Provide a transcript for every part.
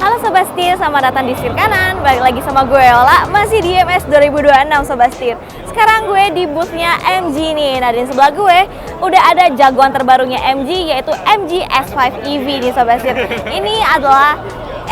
Halo Sobat Setir, selamat datang di Setir Kanan. Balik lagi sama gue Yola, masih di IMS 2026 Sobat Setir. Sekarang gue di boothnya MG nih. Nah, di sebelah gue udah ada jagoan terbarunya MG, yaitu MG S5 EV nih Sobat Setir. Ini adalah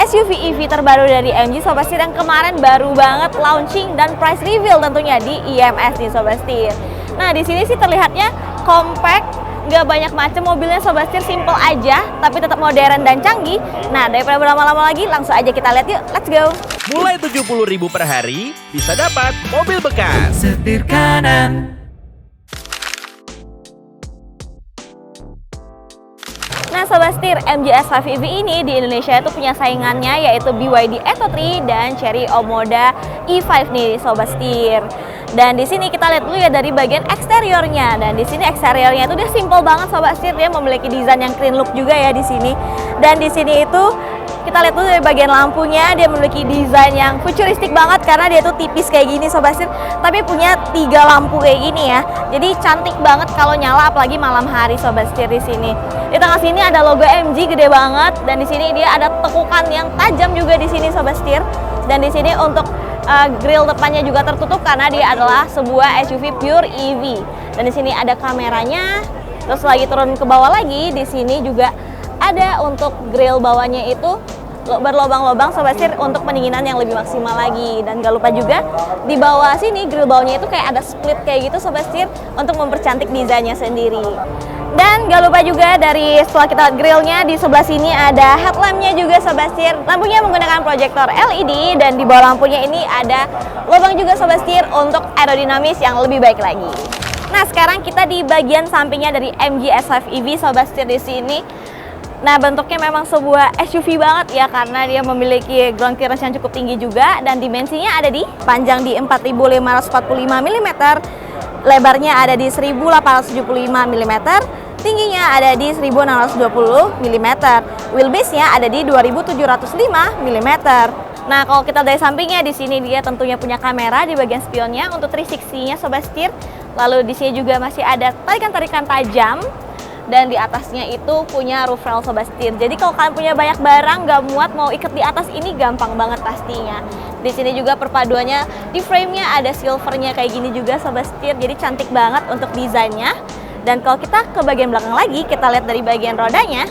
SUV EV terbaru dari MG Sobat Setir yang kemarin baru banget launching dan price reveal tentunya di IMS nih Sobat Setir. Nah, di sini sih terlihatnya compact, nggak banyak macam mobilnya Sobat Setir, simple aja tapi tetap modern dan canggih. Nah, daripada berlama-lama lagi, langsung aja kita lihat yuk, let's go. Mulai 70.000 per hari bisa dapat mobil bekas. Setir kanan. Nah Sobat Setir, MG S5 EV ini di Indonesia itu punya saingannya, yaitu BYD Atto 3 dan Chery Omoda E5 nih Sobat Setir. Dan di sini kita lihat dulu ya dari bagian eksteriornya. Dan di sini eksteriornya itu dia simple banget Sobat Setir, dia memiliki desain yang clean look juga ya di sini. Dan di sini itu kita lihat dulu dari bagian lampunya, dia memiliki desain yang futuristik banget karena dia tuh tipis kayak gini Sobat Setir, tapi punya 3 lampu kayak gini ya. Jadi cantik banget kalau nyala, apalagi malam hari Sobat Setir di sini. Di tengah sini ada logo MG gede banget, dan di sini dia ada tekukan yang tajam juga di sini Sobat Setir. Dan di sini untuk grill depannya juga tertutup karena dia adalah sebuah SUV pure EV. Dan di sini ada kameranya. Terus lagi turun ke bawah lagi, di sini juga ada untuk grill bawahnya itu berlobang-lobang Sobat Setir untuk pendinginan yang lebih maksimal lagi. Dan gak lupa juga di bawah sini grill bawahnya itu kayak ada split kayak gitu Sobat Setir untuk mempercantik desainnya sendiri. Dan gak lupa juga dari setelah kita lihat grillnya, di sebelah sini ada headlampnya juga Sobat Setir. Lampunya menggunakan proyektor LED, dan di bawah lampunya ini ada lubang juga Sobat Setir untuk aerodinamis yang lebih baik lagi. Nah, sekarang kita di bagian sampingnya dari MG S5 EV Sobat Setir di sini. Nah, bentuknya memang sebuah SUV banget ya, karena dia memiliki ground clearance yang cukup tinggi juga, dan dimensinya ada di panjang di 4.545 mm, lebarnya ada di 1.875 mm, tingginya ada di 1.620 mm, wheelbase-nya ada di 2.705 mm. Nah, kalau kita dari sampingnya, di sini dia tentunya punya kamera di bagian spionnya untuk 360-nya Sobat Setir. Lalu di sini juga masih ada tarikan-tarikan tajam, dan di atasnya itu punya roof rail Sobat Setir. Jadi kalau kalian punya banyak barang nggak muat mau ikat di atas ini gampang banget pastinya. Di sini juga perpaduannya di frame-nya ada silvernya kayak gini juga Sobat Setir. Jadi cantik banget untuk desainnya. Dan kalau kita ke bagian belakang lagi, kita lihat dari bagian rodanya.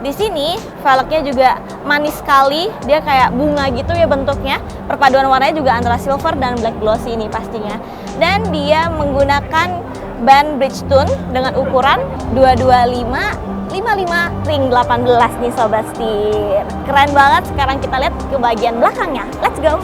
Di sini velgnya juga manis sekali, dia kayak bunga gitu ya bentuknya. Perpaduan warnanya juga antara silver dan black glossy ini pastinya. Dan dia menggunakan ban Bridgestone dengan ukuran 225/55 ring 18 nih Sobat Setir. Keren banget. Sekarang kita lihat ke bagian belakangnya. Let's go.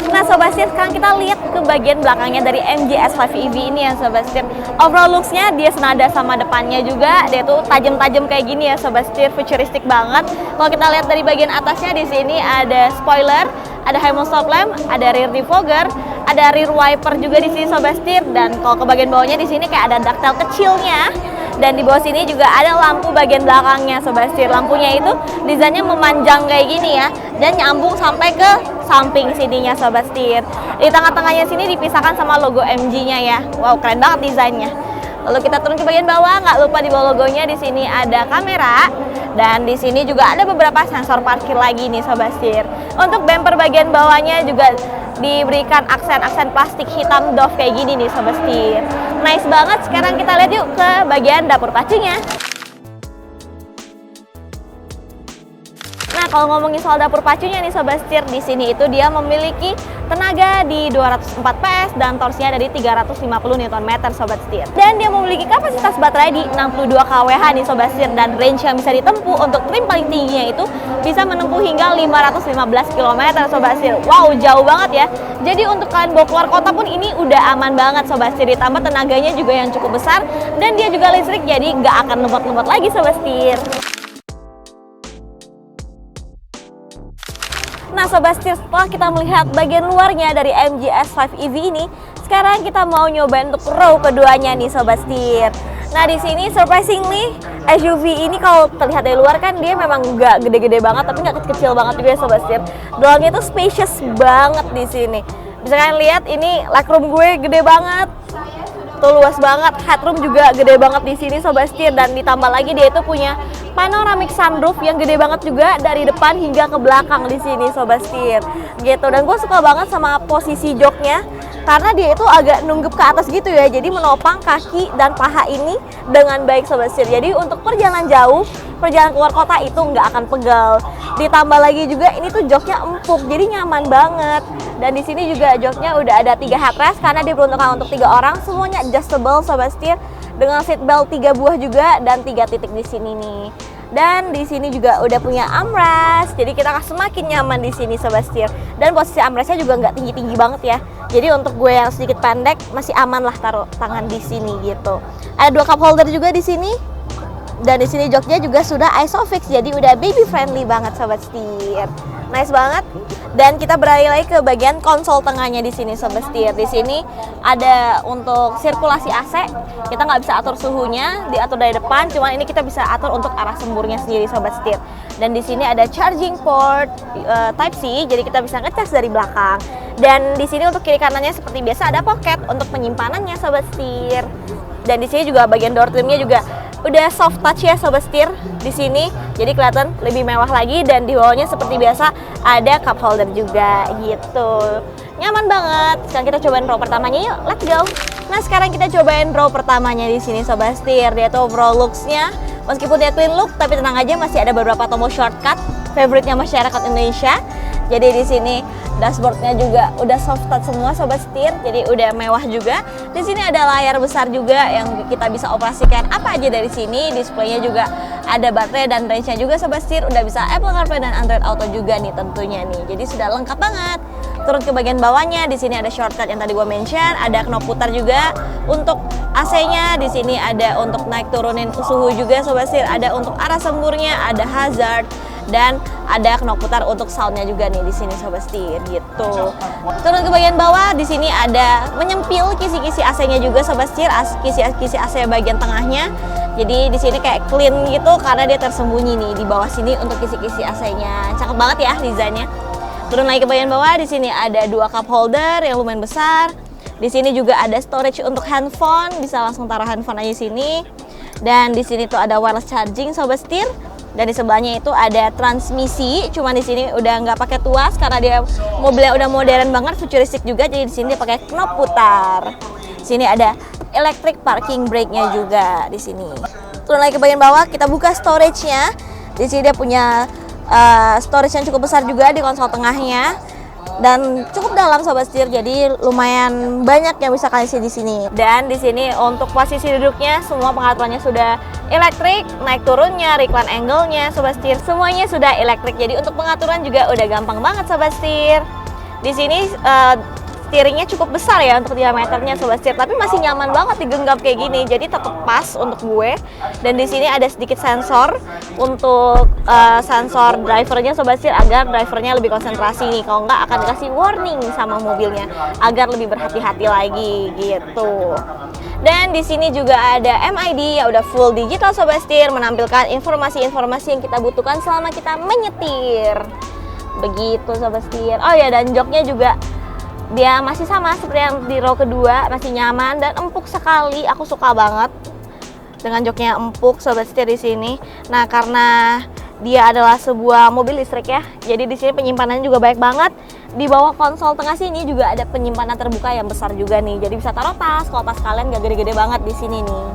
Nah Sobat Setir, sekarang kita lihat ke bagian belakangnya dari MG S5 EV ini ya Sobat Setir. Overall looks-nya dia senada sama depannya juga. Dia tuh tajam-tajam kayak gini ya Sobat Setir, futuristik banget. Kalau kita lihat dari bagian atasnya, di sini ada spoiler, ada high stop lamp, ada rear defogger, ada rear wiper juga di sini Sobat Setir. Dan kalau ke bagian bawahnya di sini kayak ada ductile kecilnya. Dan di bawah sini juga ada lampu bagian belakangnya Sobat Setir. Lampunya itu desainnya memanjang kayak gini ya, dan nyambung sampai ke samping sininya Sobat Setir. Di tengah-tengahnya sini dipisahkan sama logo MG-nya ya. Wow, keren banget desainnya. Lalu kita turun ke bagian bawah, nggak lupa di bawah logonya di sini ada kamera, dan di sini juga ada beberapa sensor parkir lagi nih Sobat Setir. Untuk bumper bagian bawahnya juga diberikan aksen-aksen plastik hitam doff kayak gini nih Sobat Setir. Nice banget. Sekarang kita lihat yuk ke bagian dapur pacunya. Nah, kalau ngomongin soal dapur pacunya nih Sobat Setir, di sini itu dia memiliki tenaga di 204 PS dan torsinya ada di 350 Nm Sobat Setir. Dan dia memiliki kapasitas baterai di 62 kWh nih Sobat Setir, dan range yang bisa ditempuh untuk trim paling tingginya itu bisa menempuh hingga 515 km Sobat Setir. Wow, jauh banget ya. Jadi untuk kalian bawa keluar kota pun ini udah aman banget Sobat Setir. Ditambah tenaganya juga yang cukup besar, dan dia juga listrik, jadi nggak akan lemot-lemot lagi Sobat Setir. Nah Sobat Setir, setelah kita melihat bagian luarnya dari MG S5 EV ini, sekarang kita mau nyobain untuk row keduanya nih Sobat Setir. Nah di sini surprisingly SUV ini kalau terlihat dari luar kan dia memang nggak gede-gede banget, tapi nggak kecil banget juga ya Sobat Setir. Dalamnya tuh spacious banget di sini. Bisa kalian lihat ini legroom gue gede banget. Tuh luas banget, headroom juga gede banget di sini sobat setir, dan ditambah lagi dia itu punya panoramic sunroof yang gede banget juga dari depan hingga ke belakang di sini sobat setir. Gitu, dan gue suka banget sama posisi joknya karena dia itu agak nunggep ke atas gitu ya, jadi menopang kaki dan paha ini dengan baik sobat setir. Jadi untuk perjalanan jauh, perjalanan keluar kota itu nggak akan pegal. Ditambah lagi juga ini tuh joknya empuk, jadi nyaman banget. Dan di sini juga joknya udah ada 3 headrest karena dia peruntukan untuk 3 orang, semuanya adjustable sobat setir dengan seat belt 3 buah juga dan 3 titik di sini nih. Dan di sini juga udah punya armrest, jadi kita akan semakin nyaman di sini sobat setir. Dan posisi armrestnya juga nggak tinggi-tinggi banget ya. Jadi untuk gue yang sedikit pendek masih aman lah taruh tangan di sini gitu. Ada 2 cup holder juga di sini. Dan di sini joknya juga sudah ISOFIX, jadi udah baby friendly banget sobat setir. Nice banget. Dan kita beralih lagi ke bagian konsol tengahnya di sini sobat setir. Di sini ada untuk sirkulasi AC. Kita nggak bisa atur suhunya, diatur dari depan. Cuman ini kita bisa atur untuk arah semburnya sendiri sobat setir. Dan di sini ada charging port Type C, jadi kita bisa ngecas dari belakang. Dan di sini untuk kiri kanannya seperti biasa ada pocket untuk penyimpanannya sobat setir. Dan di sini juga bagian door trimnya juga udah soft touch ya sobat setir di sini, jadi kelihatan lebih mewah lagi. Dan di bawahnya seperti biasa ada cup holder juga gitu, nyaman banget. Sekarang kita cobain row pertamanya yuk, let's go. Nah sekarang kita cobain row pertamanya di sini sobat setir. Dia tuh overall looks-nya meskipun dia twin look, tapi tenang aja masih ada beberapa tombol shortcut favoritnya masyarakat Indonesia. Jadi di sini dashboardnya juga udah soft touch semua sobat setir, jadi udah mewah juga. Di sini ada layar besar juga yang kita bisa operasikan apa aja dari sini. Displaynya juga ada baterai dan range-nya juga sobat setir. Udah bisa Apple CarPlay dan Android Auto juga nih tentunya nih. Jadi sudah lengkap banget. Turun ke bagian bawahnya, di sini ada shortcut yang tadi gua mention, ada knob putar juga untuk AC-nya. Di sini ada untuk naik turunin suhu juga sobat setir, ada untuk arah semburnya, ada hazard, dan ada knob putar untuk soundnya juga nih di sini sobat setir gitu. Turun ke bagian bawah, di sini ada menyempil kisi-kisi AC-nya juga sobat setir, kisi-kisi AC bagian tengahnya. Jadi di sini kayak clean gitu karena dia tersembunyi nih di bawah sini untuk kisi-kisi AC-nya. Cakep banget ya desainnya. Turun lagi ke bagian bawah, di sini ada 2 cup holder yang lumayan besar. Di sini juga ada storage untuk handphone, bisa langsung taruh handphone aja di sini. Dan di sini tuh ada wireless charging sobat setir. Dan di sebelahnya itu ada transmisi, cuman di sini udah nggak pakai tuas karena dia mobilnya udah modern banget, futuristik juga. Jadi di sini dia pakai knob putar. Di sini ada electric parking brake-nya juga di sini. Turun lagi ke bagian bawah, kita buka storage-nya. Di sini dia punya storage yang cukup besar juga di konsol tengahnya. Dan cukup dalam sobat setir, jadi lumayan banyak yang bisa kalian isi di sini. Dan di sini untuk posisi duduknya semua pengaturannya sudah elektrik, naik turunnya, recline angle-nya sobat setir semuanya sudah elektrik. Jadi untuk pengaturan juga udah gampang banget sobat setir. Di sini steeringnya cukup besar ya untuk diameternya sobat setir, tapi masih nyaman banget digenggam kayak gini. Jadi tetap pas untuk gue. Dan di sini ada sedikit sensor untuk sensor drivernya sobat setir agar drivernya lebih konsentrasi nih. Kalau nggak akan dikasih warning sama mobilnya agar lebih berhati-hati lagi gitu. Dan di sini juga ada MID yang udah full digital sobat setir, menampilkan informasi-informasi yang kita butuhkan selama kita menyetir. Begitu sobat setir. Oh ya, dan joknya juga dia masih sama seperti yang di row kedua, masih nyaman dan empuk sekali. Aku suka banget dengan joknya empuk sobat setir di sini. Nah, karena dia adalah sebuah mobil listrik ya, jadi di sini penyimpanannya juga baik banget. Di bawah konsol tengah sini juga ada penyimpanan terbuka yang besar juga nih. Jadi bisa taruh tas, kalau tas kalian gak gede-gede banget di sini nih.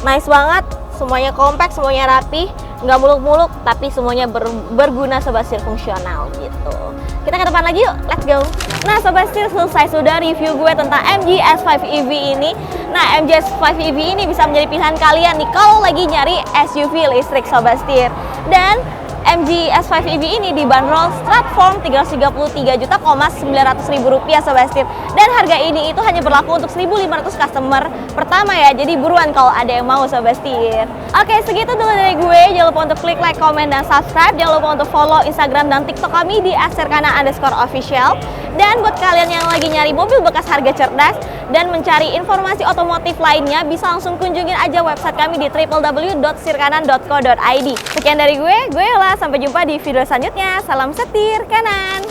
Nice banget, semuanya kompak, semuanya rapi, nggak muluk-muluk, tapi semuanya berguna sobat setir, fungsional gitu. Kita ke depan lagi yuk, let's go. Nah sobat setir, selesai sudah review gue tentang MG S5 EV ini. Nah MG S5 EV ini bisa menjadi pilihan kalian nih kalau lagi nyari SUV listrik sobat setir. Dan MG S5 EV ini dibanderol Stratform Rp333.900.000 sobat setir. Dan harga ini itu hanya berlaku untuk 1.500 customer pertama ya. Jadi buruan kalau ada yang mau sobat setir. Oke, segitu dulu dari gue. Jangan lupa untuk klik like, komen, dan subscribe. Jangan lupa untuk follow Instagram dan TikTok kami di @serkana_official. Dan buat kalian yang lagi nyari mobil bekas harga cerdas dan mencari informasi otomotif lainnya, bisa langsung kunjungin aja website kami di www.sirkanan.co.id. Sekian dari gue Yola. Sampai jumpa di video selanjutnya. Salam setir kanan.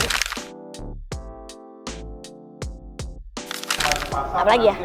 Apa lagi ya?